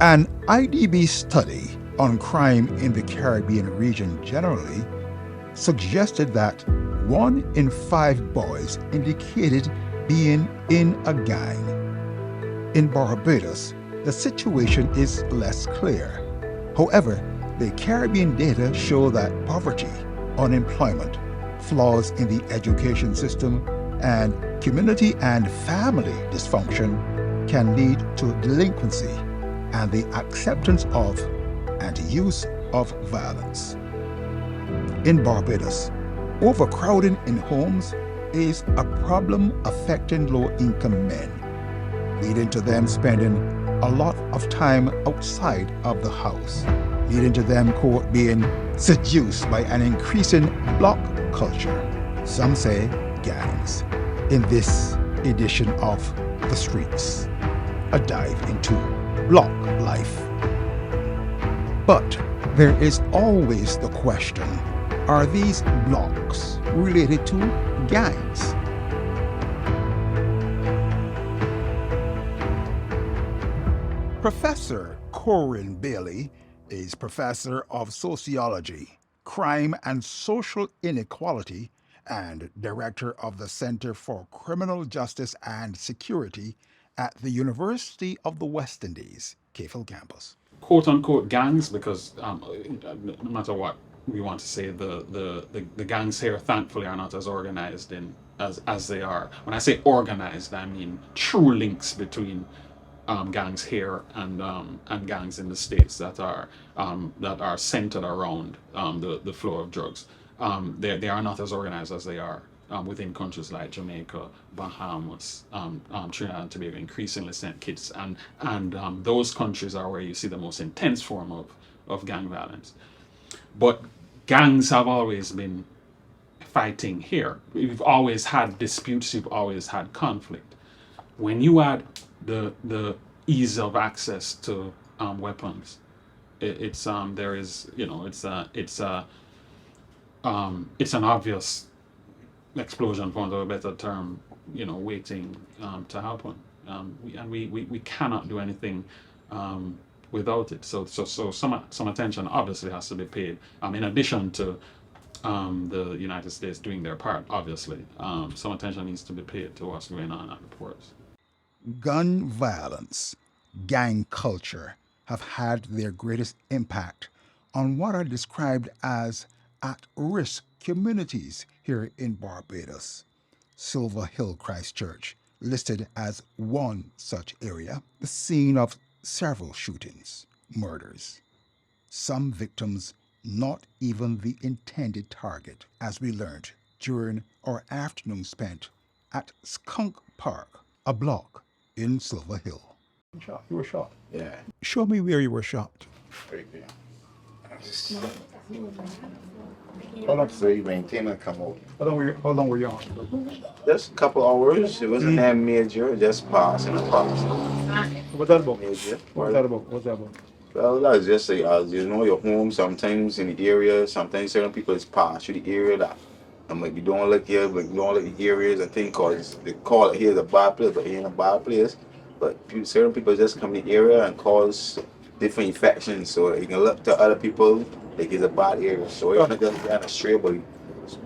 An IDB study on crime in the Caribbean region generally suggested that 1 in 5 boys indicated being in a gang. In Barbados, the situation is less clear. However, the Caribbean data show that poverty, unemployment, flaws in the education system, and community and family dysfunction can lead to delinquency and the acceptance of and use of violence. In Barbados, overcrowding in homes is a problem affecting low-income men, leading to them spending a lot of time outside of the house, leading to them, quote, being seduced by an increasing block culture, some say gangs, in this edition of The Streets, a dive into block life. But there is always the question, are these blocks related to gangs? Professor Corinne Bailey is professor of sociology, crime and social inequality, and director of the Center for Criminal Justice and Security at the University of the West Indies, Cafel campus. Quote unquote gangs, because no matter what we want to say, the gangs here thankfully are not as organized in as they are. When I say organized, I mean true links between gangs here and gangs in the states that are centered around the flow of drugs. They are not as organized as they are within countries like Jamaica, Bahamas, Trinidad and Tobago, increasingly St. Kitts, and those countries are where you see the most intense form of gang violence. But gangs have always been fighting here. We've always had disputes. We've always had conflict. When you add the ease of access to weapons, it's there is it's an obvious explosion, for want of a better term, waiting to happen. We cannot do anything without it. So some attention obviously has to be paid. In addition to the United States doing their part, obviously, some attention needs to be paid to what's going on at the ports. Gun violence, gang culture have had their greatest impact on what are described as at risk communities here in Barbados. Silver Hill Christchurch, listed as one such area, the scene of several shootings, murders. Some victims not even the intended target, as we learned during our afternoon spent at Skunk Park, a block in Silver Hill. Shot. You were shot. Yeah. Show me where you were shot. Right there. Hold up, so you maintain and come out. How long were you on? Just a couple hours. It wasn't that major. Just passing and passing. What's that about? Major. What's that about? What's that about? Well, that's just like, your home sometimes in the area. Sometimes certain people just pass through the area that like you don't look here, but you don't look the areas. I think cause they call it here a bad place, but it ain't a bad place. But certain people just come in the area and cause different infections. So you can look to other people like it's a bad area. So you're not just getting a stray, but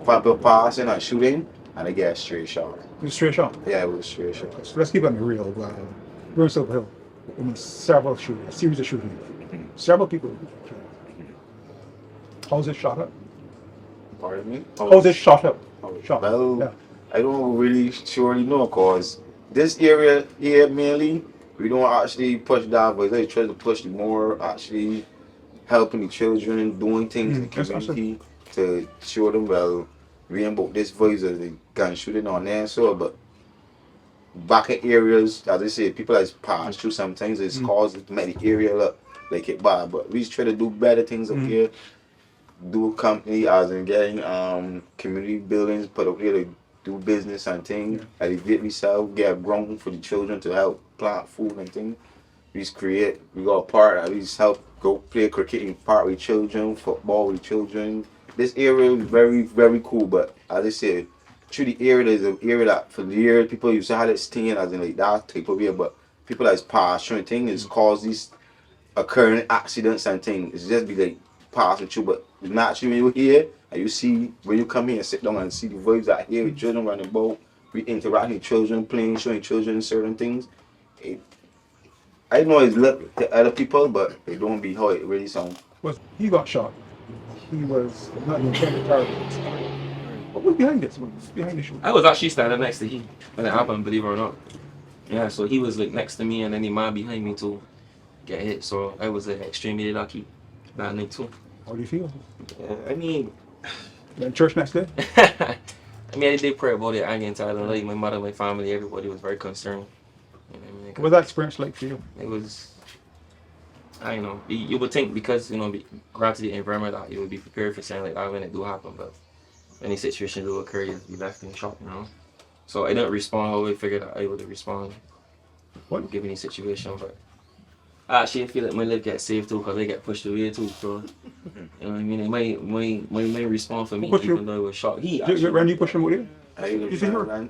people passing and shooting, and they get a stray shot. You straight shot? Yeah, it was a stray shot. So let's keep it real. We're in Silver Hill. Several shootings, a series of shootings. Several people. How's it shot up? Pardon me? How's it shot up? Shot. Well, Yeah. I don't really surely know, cause this area here mainly we don't actually push that, but they try to push more actually helping the children, doing things in the community to show them, well, we ain't about this voice of the gun shooting on there, so but back in areas, as I say, people that's pass through sometimes it's caused to make the area look like it bad. But we try to do better things up here. Do a company as in getting community buildings put up here to do business and things. Elevate ourselves, get ground for the children to help plant food and things. We got a part, we just help go play cricket in park with children, football with children. This area is very, very cool, but as I said, through the area, there's an area that for years people used to have it stinging as in like that type of area, but people that's passed through things has caused these occurring accidents and things. It's just be like passing through. But naturally, when you're here and you see when you come here and sit down and see the vibes out here with children running about, we interact with children, playing, showing children certain things. It, I know it's look to other people, but it don't be how it really sounds. Was he got shot? He was not intended target. What was behind this? What was behind the shoot? I was actually standing next to him when it happened, believe it or not. Yeah, so he was like next to me and then he man behind me to get hit. So I was extremely lucky that night too. How do you feel? Yeah, I mean, You at church next day? I mean, I did pray about it. I ain't telling like my mother, my family, everybody was very concerned. You know what I mean? What was that experience like for you? It was, I don't know. You would think because granted the environment that you would be prepared for something like that when it do happen, but any situation do occur, you'd be left in shock, So I didn't respond how I figured I would respond. What? Given the situation, but I actually feel like my life gets saved too because they get pushed away too. So you know what I mean? My response for me, even though it was shocked. When you push him with you? You see her?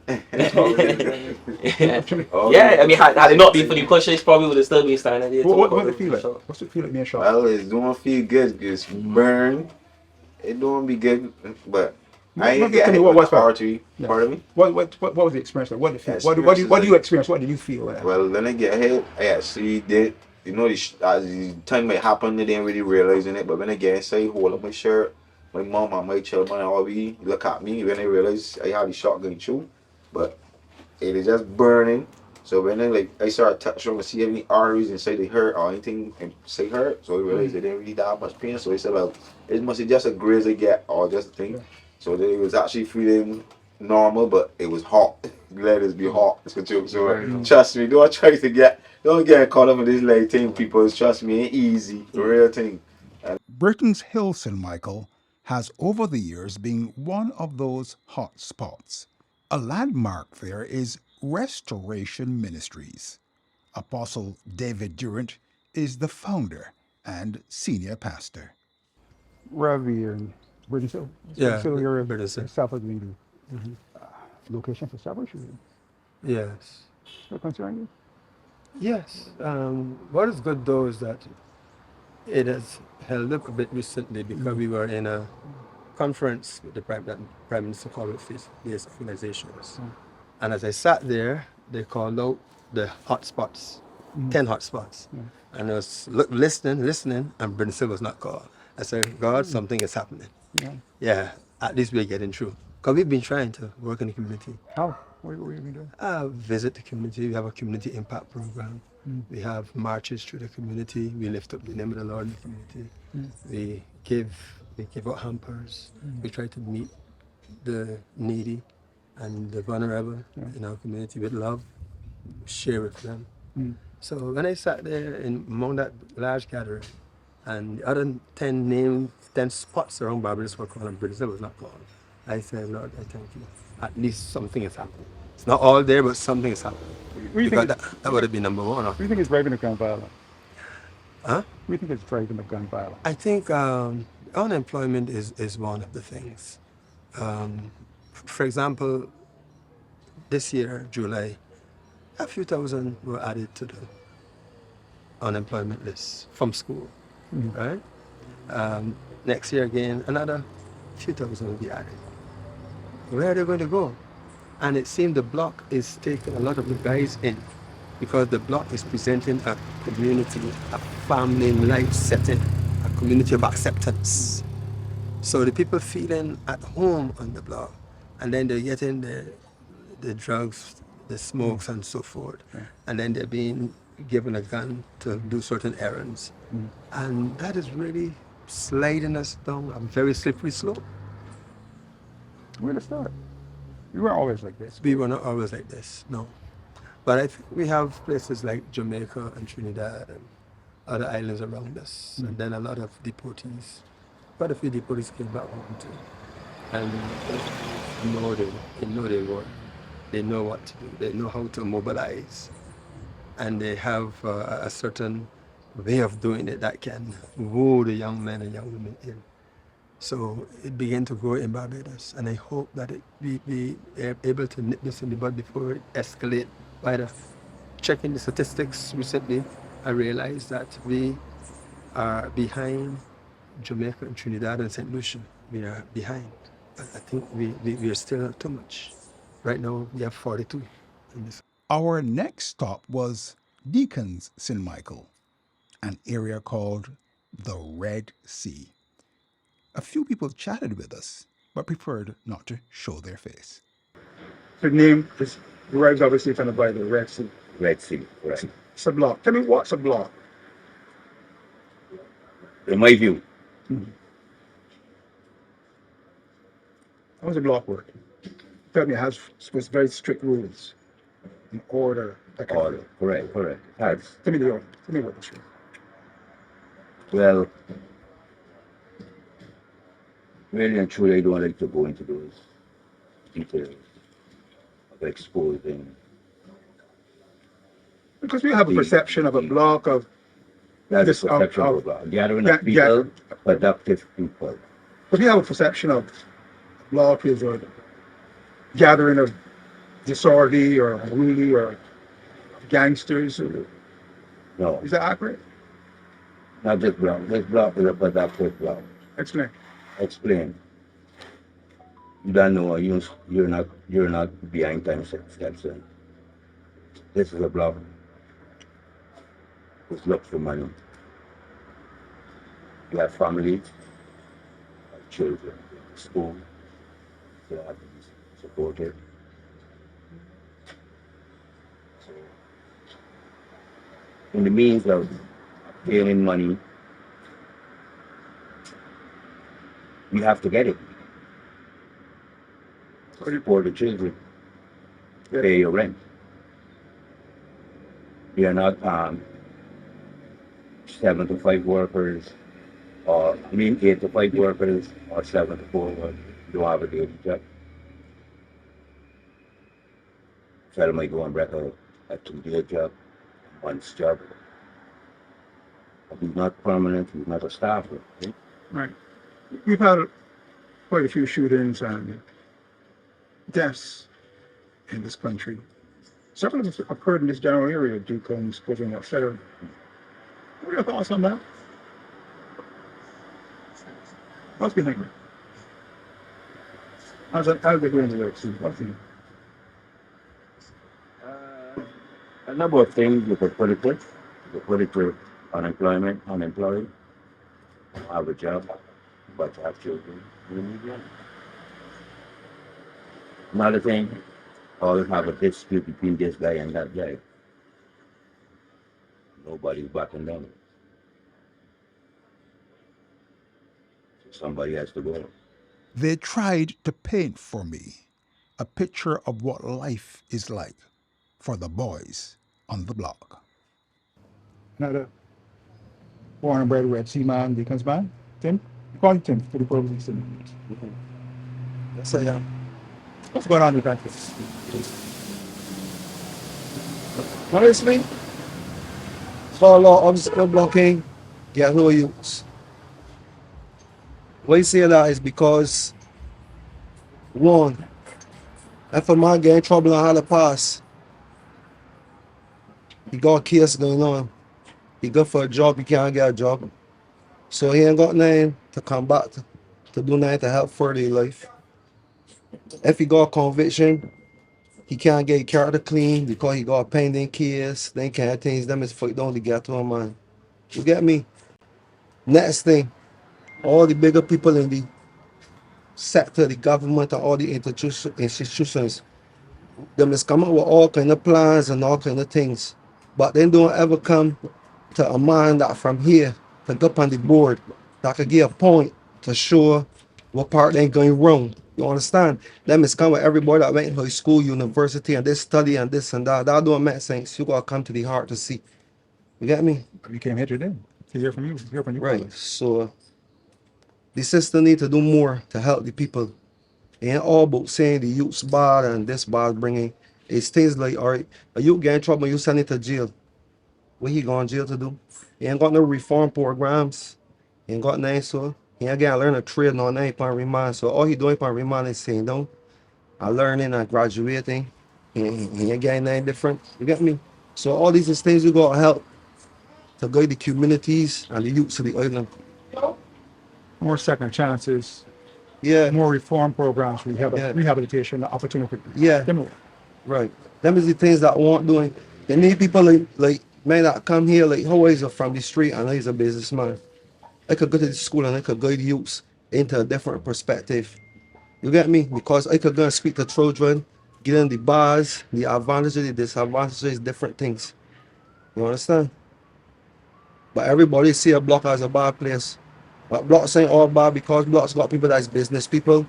Yeah, I mean, had it not been for the push, it probably would have still been standing there. What does it feel like? What's it feel like being shot? Well, it don't feel good. It's burn. It don't be good, but I ain't get hit with the artery. Yeah. Pardon me? What was the experience like? What did you feel? What do you experience? What did you feel like? Well, when I get hit, I actually did. You know, the time it happened, I didn't really realizing it. But when I get inside, hold up my shirt, my mom and my children all be look at me when I realize I had the shot going through. But it is just burning. So when I started touching to see any arteries inside the hurt or anything inside hurt, so I realized it didn't really that much pain. So I said, well, it must be just a graze I get or just a thing. Yeah. So it was actually feeling normal, but it was hot. Let us be hot. So trust me, don't get caught up in this like thing, people. Trust me, ain't easy. The real thing. Britain's Hill St. Michael has over the years been one of those hot spots. A landmark there is Restoration Ministries. Apostle David Durant is the founder and senior pastor. Rev here in British Hill. Yeah, So you're British Hill. South of the location for salvation. Yes. What concern you? Yes. What is good though is that it has held up a bit recently because we were in a conference with the Prime Minister called Face Organizations. And as I sat there, they called out the hotspots, 10 hotspots. And I was listening, and British Hill was not called. I said, God, something is happening. Yeah, at least we're getting through. Because we've been trying to work in the community. How? What have you been doing? Visit the community. We have a community impact program. We have marches through the community. We lift up the name of the Lord in the community. We give out hampers. We try to meet the needy and the vulnerable in our community with love, share with them. So when I sat there among that large gathering, and the other 10 spots around Barbados were called and British was not called, I said, Lord, I thank you. At least something is happening. It's not all there, but something is happening. Because that would have been number one. What do you think is driving the gun violence? Huh? What do you think is driving the gun violence? I think unemployment is one of the things. For example, this year, July, a few thousand were added to the unemployment list from school, right? Next year again, another few thousand will be added. Where are they going to go? And it seems the block is taking a lot of the guys in because the block is presenting a community, a family life setting, a community of acceptance. So the people feeling at home on the block, and then they're getting the drugs, the smokes, and so forth, and then they're being given a gun to do certain errands, and that is really sliding us down a very slippery slope. Where to start? We weren't always like this. We were not always like this, no. But I think we have places like Jamaica and Trinidad and other islands around us, and then a lot of deportees. Quite a few deportees came back home too, and they know their work. They know what to do. They know how to mobilize, and they have a certain way of doing it that can woo the young men and young women in. So it began to grow in Barbados, and I hope that we be able to nip this in the bud before it escalates. By checking the statistics recently, I realized that we are behind Jamaica and Trinidad and St. Lucia. We are behind. I think we are still too much. Right now, we have 42 in this. Our next stop was Deacons St. Michael, an area called the Red Sea. A few people chatted with us, but preferred not to show their face. The name is derives obviously from the Bible, Red Sea. Red Sea, right. It's a block. Tell me what's a block? In my view, How does a block work? Tell me, it has very strict rules and order. That kind of order, thing. correct. That's, Tell me the order. Tell me what it's. well, really and truly, I don't like to go into those details of exposing. Because we have a perception of a block of That's this a perception of a gathering of yeah, people, productive people. because we have a perception of block is a gathering of disorderly or unruly or gangsters. No, Is that accurate? not just block. This block is a productive block. Explain. Explain. You don't know. You're not behind time steps in. This is a block. Just look for money. You have families, you have children, school. They have to be supported. So, in the means of gaining money, you have to get it. Support the children, pay your rent. We are not 7 to 5 workers, or 8 to 5 workers, or 7 to 4 workers. You don't have a daily job. Fellow might go and break a 2-day job, a month's job. But he's not permanent, he's not a staffer. Right? Right. We've had quite a few shootings and deaths in this country. Several of them occurred in this general area, Ducombs, Quivering, etc. What are your thoughts on that? What's behind it? How's they going to work? What's in it? A number of things you could put it with. You could put it with unemployment, unemployed, have a job, but have children. You need money. Another thing, always have a dispute between this guy and that guy. Nobody's backing down. So somebody has to go. They tried to paint for me a picture of what life is like for the boys on the block. Another born and bred Red Sea man becomes man. Tim? Call him Tim for the purpose of Yes, I am. what's going on in the country? Honestly, for a lot of obstacle blocking, get no use. Why I say that is because, one, if a man get in trouble and had a pass, he got a case going on. He go for a job, he can't get a job. So he ain't got nothing to come back to do nothing to help further his life. If he got a conviction, he can't get his character clean because he got a pending case. Then can't things them is fight down to get to a man. You get me? Next thing, all the bigger people in the sector, the government and all the institutions, them is come up with all kind of plans and all kind of things. But they don't ever come to a man that from here to go up on the board that could give a point to show what part they going wrong. You understand? Them is come with everybody that went to high school, university, and they study and this and that. That don't make sense. You gotta come to the heart to see. You get me? You came here today to hear from you. Hear from you. Right. So the system need to do more to help the people. It ain't all about saying the youth's bad and this bad bringing. It's things like, all right, a youth get in trouble, you send it to jail. What he going to jail to do? He ain't got no reform programs. He ain't got nothing, so he ain't gonna learn a trade, no nothing upon remand. So all he doing upon remand is saying, no, I'm learning and graduating. He ain't getting nothing different. You get me? So all these is things you gotta help to guide the communities and the youths of the island. More second chances, Yeah, more reform programs, yeah, rehabilitation, opportunity. yeah, Similar. right. Them is the things that want doing. They need people like men that come here like how is from the street and he's a businessman. I could go to the school and I could guide youths into a different perspective. You get me? Because I could go and speak to children, get in the bars, the advantages, the disadvantages, different things. You understand? But everybody see a block as a bad place. But blocks ain't all bad because blocks got people that's business people.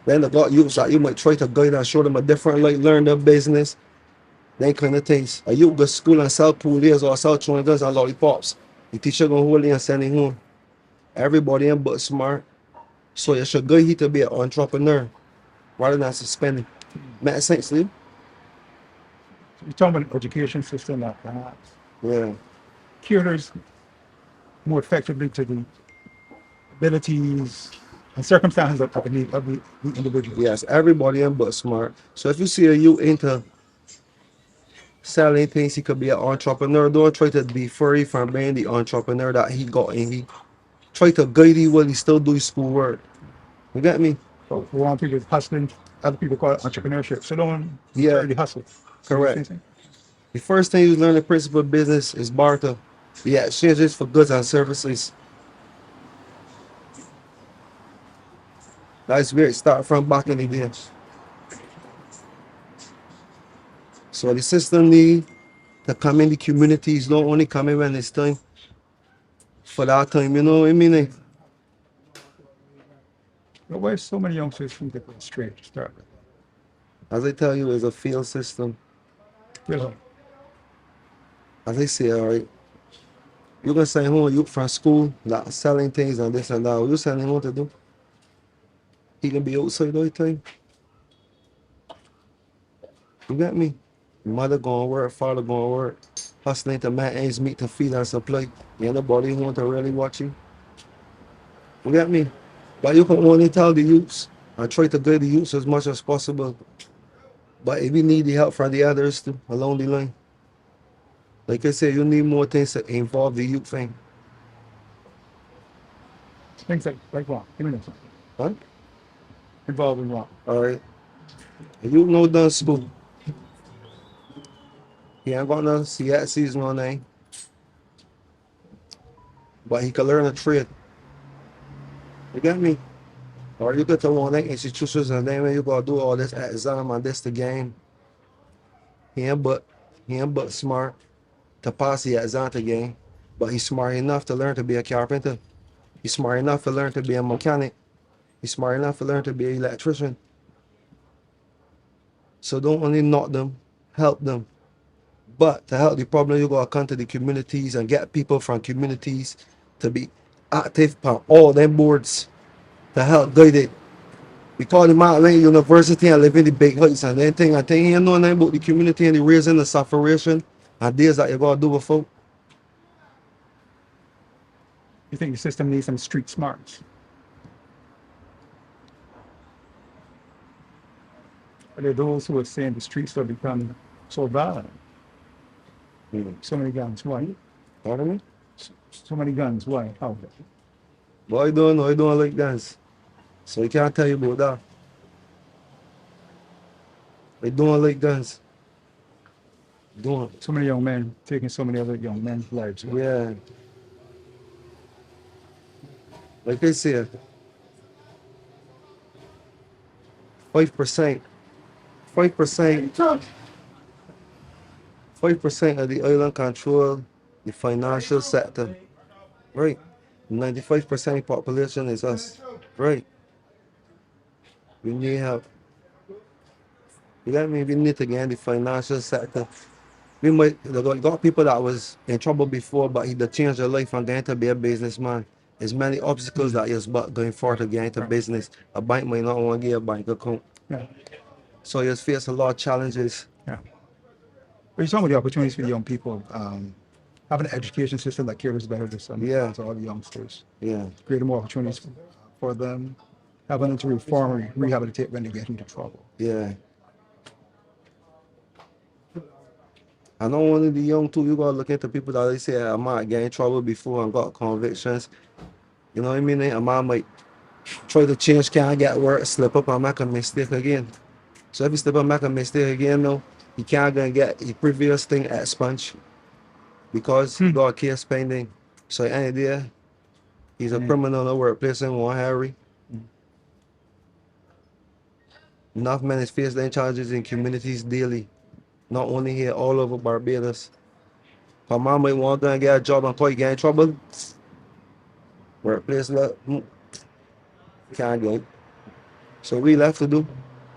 Then they got youths that you might try to guide and show them a different light, learn their business, then kind of things. A youth go to school and sell poolies or sell chewing guns and lollipops. The teacher gonna hold you and send him home. Everybody ain't but smart. So you should guide you to be an entrepreneur rather than suspending. Make sense, Lee? You're talking about an education system that perhaps Yeah. caters more effectively to the abilities and circumstances of the individual. Yes, everybody ain't but smart. So if you see a youth into selling things, he could be an entrepreneur. Don't try to defer him from being the entrepreneur that he got in. He try to guide you while he still do his schoolwork. You get me? So for one people hustling, other people call it entrepreneurship. So don't Yeah, deter the hustle. See what I'm correct. saying? The first thing you learn the principle of business is barter. The exchanges for goods and services. That's where it start from back in the day. So the system need to come in the communities, don't only come in when it's time for that time, you know what I mean? But why so many youngsters think they go straight to start with? As I tell you, it's a field system. Really? As I say, all right, you can send home you from school that selling things and this and that. What you send him home to do? He can be outside all the time. You get me? Mother going to work, father going to work, hustling to make ends meet to feed and supply. Ain't nobody want to really watch you. You get me? But you can only tell the youths and try to guide the youths as much as possible. But if you need the help from the others too, along the line, like I said, you need more things to involve the youth thing. Things like what? Give me this. Huh? Involved in what? All right. If you know done school, he ain't got no CSCs no name, but he can learn a trade. You get me? Or you get to one of the institutions and then when you gotta do all this exam and this the game. He ain't but smart to pass the exam to game. But he's smart enough to learn to be a carpenter. He's smart enough to learn to be a mechanic. He's smart enough to learn to be an electrician. So don't only knock them, help them. But to help the problem, you gotta come to the communities and get people from communities to be active on all them boards to help guide it. Because the Mount Lane University and live in the big heights and anything, I think you know nothing about the community and the raising the sufferation and days that you gotta do with folk. You think the system needs some street smarts? Are there those who are saying the streets are becoming so violent? So many guns. Why? Pardon me? So many guns. Why? How? But I don't know, I don't like dance. So I can't tell you about that. I don't like guns. Don't. So many young men taking so many other young men's lives. Why? Yeah. Like I said, 5%, 5%, 5% of the island control the financial sector. Right. 95% of the population is us. Right. We need help. You get me? We need to get in the financial sector. We might they got people that was in trouble before, but he changed their life and getting to be a businessman. There's many obstacles that is but going forward to get into business. A bank might not want to give a bank account. Yeah. So you face a lot of challenges. Yeah. But you're talking about the opportunities for the young people. Having an education system that caters better to some Yeah. to all the youngsters. Yeah. Creating more opportunities for them. Having them to reform and rehabilitate when they get into trouble. Yeah. And not only the young too, you gotta look into people that they say I might get in trouble before and got convictions. You know what I mean? A man might try to change, can't get work, slip up and make a mistake again. So if you slip up and make a mistake again now, he can't gonna get the previous thing expunged because he got a case pending. So any day, he's a criminal in the workplace in one Harry. Enough men is facing challenges in communities daily, not only here, all over Barbados. If a man might want to get a job and call you get in trouble, workplace can't get. So we left to do.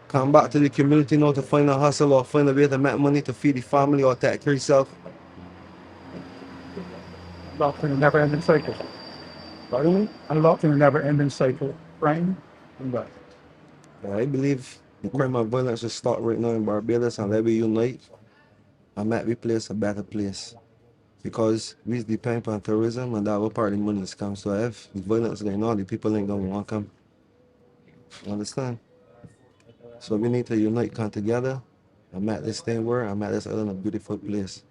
Come back to the community now to find a hustle or find a way to make money to feed the family or take care of yourself. Locked in a never-ending cycle. Pardon me? And locked in a never-ending cycle. Crime and what? I believe the crime and violence should start right now in Barbados and let we unite and make we place a better place. Because we depend on tourism and that will part of the money is come. So if the violence is going on, the people ain't gonna want to come. You understand? So we need to unite, come together and make this thing work and make this island a beautiful place.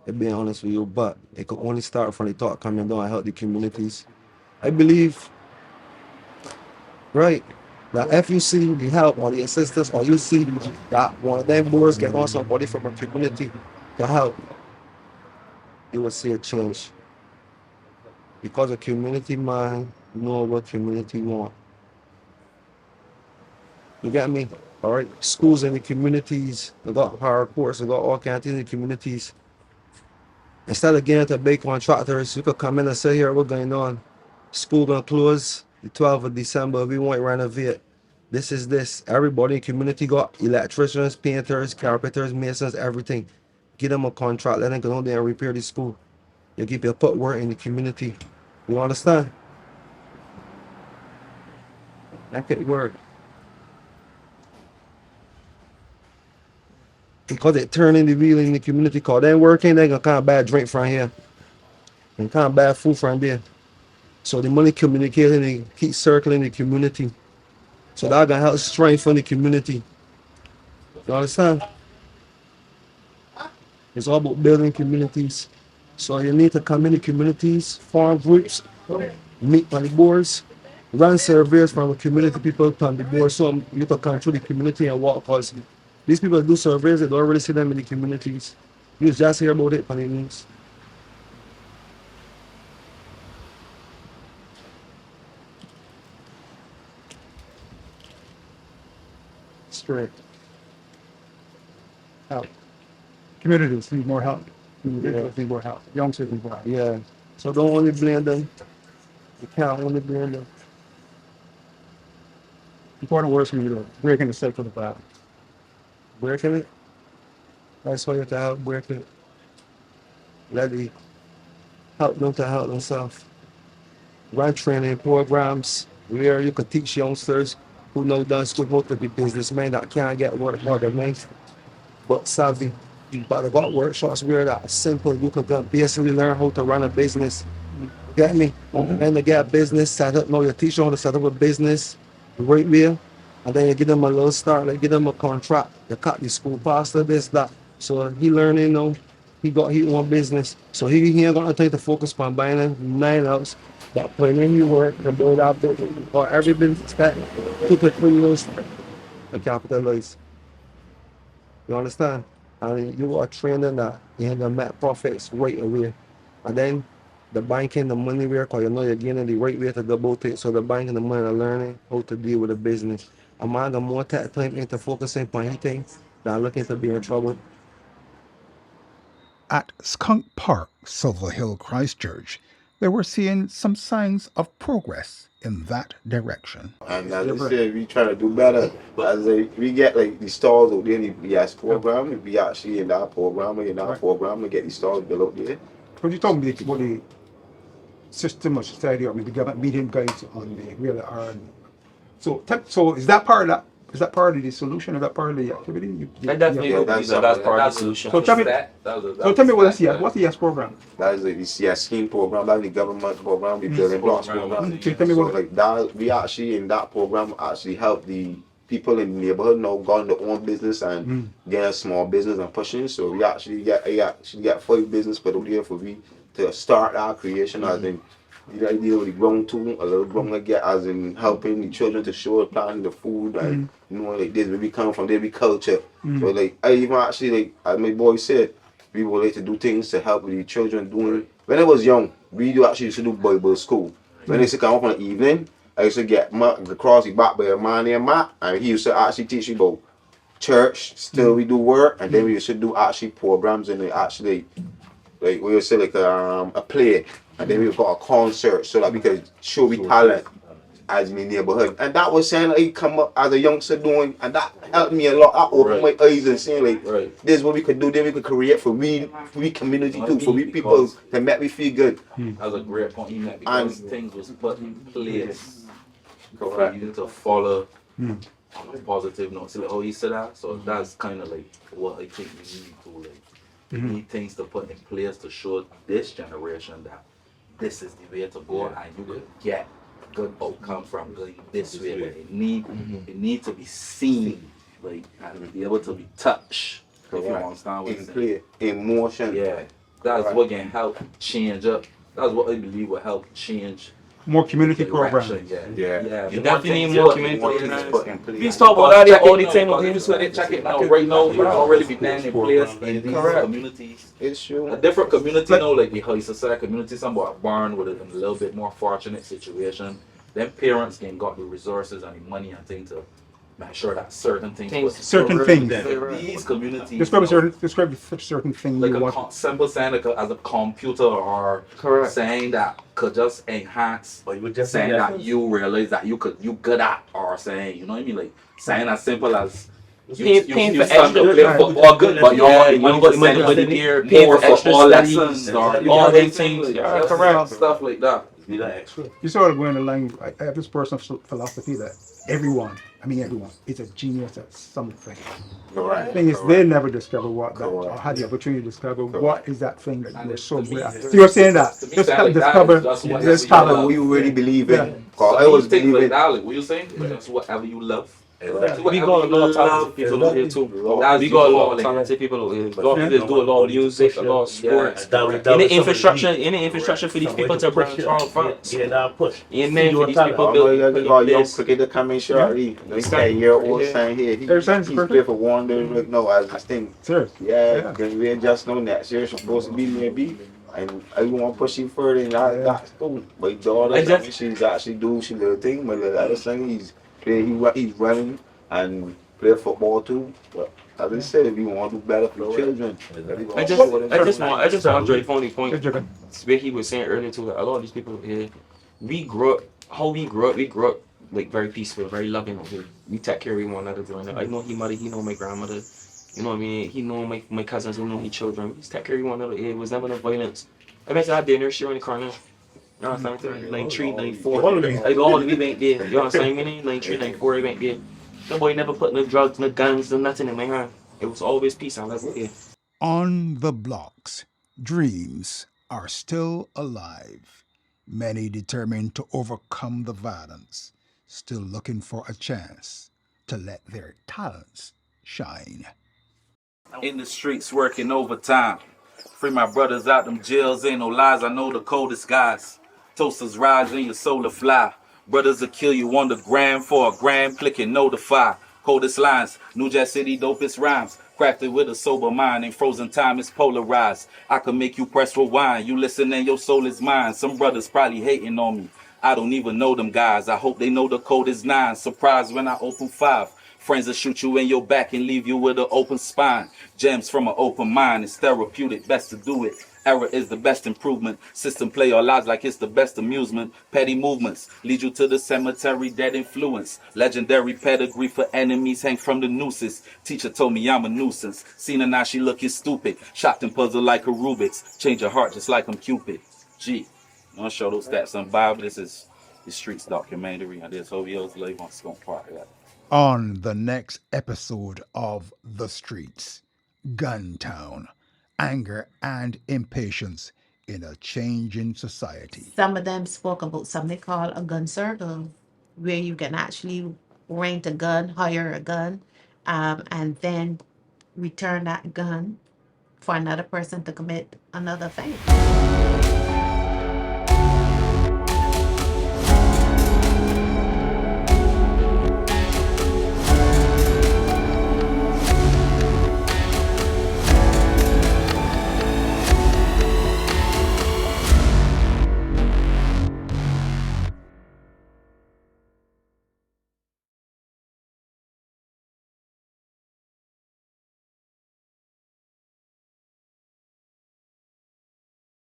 To be honest with you, but it could only start from the top coming down and help the communities. I believe, right, that if you see the help or the assistance or you see that one of them boards get on somebody from a community to help, you will see a change. Because a community man know what community want. You get me? All right. Schools in the communities, they got power courts, they got all kinds of things in the communities. Instead of getting to big contractors, you could come in and say, here, what's going on? School gonna close the 12th of December, we want to renovate. This is this. Everybody in the community got electricians, painters, carpenters, masons, everything. Give them a contract, let them go down there and repair the school. You keep your put work in the community. You understand? That could work. Because it turning the wheel in the community cause they ain't working, they gonna kind of bad drink from here. And kind of bad food from there. So the money communicating and keep circling the community. So that gonna help strengthen the community. You understand? It's all about building communities. So you need to come in the communities, form groups, meet on the boards, run surveys from the community people on the board so you can come through the community and walk because these people do surveys, they don't really see them in the communities. You just hear about it on the news. Straight. Help. Communities need more help. Individuals need more help. Youngsters need more help. Yeah. So don't only blame them. You can't only blame them. Important words from you to breaking the cycle of violence. Breaking it. That's why you have to help break it. Let the help them to help themselves. Run training programs where you can teach youngsters who know done school how to be businessmen that can't get work organized, but savvy. But they got workshops where that simple you can basically learn how to run a business. Get me? And they get a business set up. Now you teach them how to set up a business the right way, and then you give them a little start, like give them a contract. You cut the school pastor, this, that. So he learning now. He got his own business. So he ain't gonna take the focus on buying them 9 hours. But when you work to build out business, or every business that 2 to 3 years to capitalize. You understand? And you are training that you have to make profits right away. And then the banking, the money work, because you know you're getting the right way to go about it. So the bank and the money are learning how to deal with the business. A man got more time into focusing on his things than looking to be in trouble. At Skunk Park, Silver Hill, Christchurch, they were seeing some signs of progress in that direction. And as I said, we try to do better. As we get like the stalls out there in the BS program, we actually in that program, to get the stalls built out there. When you talk about the system or society or maybe government meeting guys on the really are. So is that part of that? Is that part of the solution? Is that part of the activity? I definitely Yeah, would that's believe that that's part of the solution. So tell me what's the yes program? That is like the CS scheme program, that's the government program, the building blocks program. Okay, tell me So what. like that, we actually in that program actually help the people in the neighborhood now got their own business and getting a small business and pushing. So we actually got 5 business put out there for we to start our creation as in the idea with the ground too, a little ground like that, as in helping the children to show planting the food and like this where we come from, there we culture. So like I even actually like as my boy said, we would like to do things to help with the children doing when I was young, we actually used to do Bible school. When they used to come up in the evening, I used to get across the back by a man named Matt, and he used to actually teach you about church. Still, we do work, and then we used to do actually programs and actually like we would say like a play, and then we would got a concert so that we could show we talent as in the neighborhood. And that was saying like come up as a youngster doing, and that helped me a lot. I opened my eyes and saying like this is what we could do, then we could create for we community too, for we people to make me feel good. That was a great point you made because things was put in place for you to follow on a positive note. See like how you said that? So that's kind of like what I think we need to like. We need things to put in place to show this generation that this is the way to go and you will get good outcome from going this way. But it need to be seen, like, and be able to be touched. If you understand what I'm saying. Clear emotion. Yeah, that's what can help change up. That's what I believe will help change. More community programs. Yeah. You definitely need more community More things programs. put in place. We talk about that all the time. Check it now. Right now, it already be planning in place in these communities. It's true. A different community, you know, like the high society community, somewhat born with a little bit more fortunate situation. Then parents can got the resources and the money and things to make sure that certain things. Certain things. These communities. Describe certain thing Like you a want. simple saying like as a computer or saying that could just enhance, But you would just saying say that you realize that you good at, or saying, you know what I mean, like saying as simple as Paying for stand extra. to play football good, but you don't got the money to send here, paying more for for extra all studies, lessons or all them things, things. like, Yeah, just correct. stuff like that. Be that extra. You sort of going along. I have this personal philosophy that everyone, is a genius at something. The thing is, they never discover what that, or had the opportunity to discover what is that thing that you're so great at. So you're saying that To me, just sound like that discover is just whatever this you talent. love. We really believe in. Yeah. Cause I So was these things like believing. that, like what you saying? Just whatever you love. Exactly. We got a lot of talented people over here too. We got a lot of talented people over here. A lot of people do a lot of music, a lot of sports. In the infrastructure for these people to branch out from. Yeah, that push. And then for these people I got building young this. cricketer coming shortly. This 10-year-old saying here. He's played for Wonder. Like, no, as this thing. Serious. Yeah, because we just know that you're supposed to be maybe. And I want to push you further and that's cool. My daughter, she's actually doing she little thing. My little other son, he's running and play football too. But as I said, if you want to do better for the children, I just want to drive on the point where he was saying earlier too that a lot of these people here, we grew up like very peaceful, very loving over here. We take care of one another growing up. I know his mother, he know my grandmother. You know what I mean? He know my cousins, he know his children. We just take care of one another. It was never no violence. I bet I had dinner shit on the corner. You know what I'm saying? Line 3, line 4. Like all of we ain't there. You know what I'm saying? Line 3, line 4, we ain't there. The boy never put no drugs, no guns, no nothing in my hand. It was always peace and love here. On the blocks, dreams are still alive. Many determined to overcome the violence, still looking for a chance to let their talents shine. In the streets working overtime. Free my brothers out them jails, ain't no lies, I know the coldest guys. Toasters rise and your soul to fly. Brothers will kill you on the gram for a gram, click and notify. Coldest lines, New Jack City dopest rhymes. Crafted with a sober mind, in frozen time is polarized. I can make you press rewind, you listen and your soul is mine. Some brothers probably hating on me. I don't even know them guys, I hope they know the code is 9. Surprised when I open 5. Friends will shoot you in your back and leave you with an open spine. Gems from an open mind, it's therapeutic, best to do it. Error is the best improvement. System play our lives like it's the best amusement. Petty movements lead you to the cemetery, dead influence. Legendary pedigree for enemies hang from the nooses. Teacher told me I'm a nuisance. Seen her now, she looking stupid. Shocked and puzzled like a Rubik's. Change her heart just like I'm Cupid. Gee, I'm gonna show those stats on Bible. This is the Streets documentary, and this OVO's live on Skunk Park. On the next episode of The Streets, Guntown, anger and impatience in a changing society. Some of them spoke about something called a gun circle, where you can actually rent a gun, hire a gun, and then return that gun for another person to commit another offense.